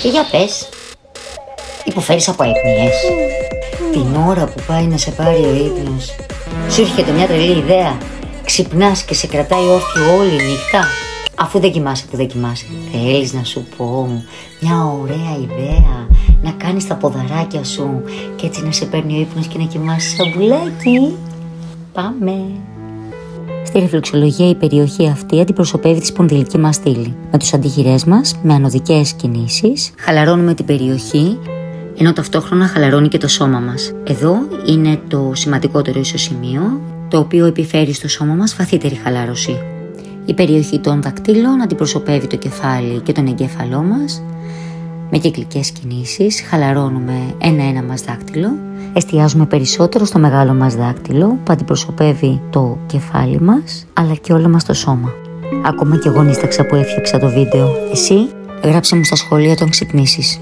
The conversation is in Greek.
Και για πες, υποφέρεις από αϊπνίες? Την ώρα που πάει να σε πάρει ο ύπνος, σου έρχεται μια τρελή ιδέα, ξυπνάς και σε κρατάει όρθιο όλη νύχτα, αφού δεν κοιμάσαι που δεν κοιμάσαι. Θέλεις να σου πω μια ωραία ιδέα, να κάνεις τα ποδαράκια σου και έτσι να σε παίρνει ο ύπνος και να κοιμάσαι σαν πουλάκι? Πάμε! Στη ρεφλεξολογία η περιοχή αυτή αντιπροσωπεύει τη σπονδυλική μας στήλη. Με τους αντιγυρές μας, με ανωδικές κινήσεις, χαλαρώνουμε την περιοχή, ενώ ταυτόχρονα χαλαρώνει και το σώμα μας. Εδώ είναι το σημαντικότερο ισοσημείο, το οποίο επιφέρει στο σώμα μας βαθύτερη χαλάρωση. Η περιοχή των δακτύλων αντιπροσωπεύει το κεφάλι και τον εγκέφαλό μας. Με κυκλικές κινήσεις χαλαρώνουμε ένα-ένα μας δάκτυλο. Εστιάζουμε περισσότερο στο μεγάλο μας δάκτυλο που αντιπροσωπεύει το κεφάλι μας, αλλά και όλο μας το σώμα. Ακόμα και εγώ νύσταξα που έφτιαξα το βίντεο. Εσύ γράψε μου στα σχόλια όταν ξυπνήσεις.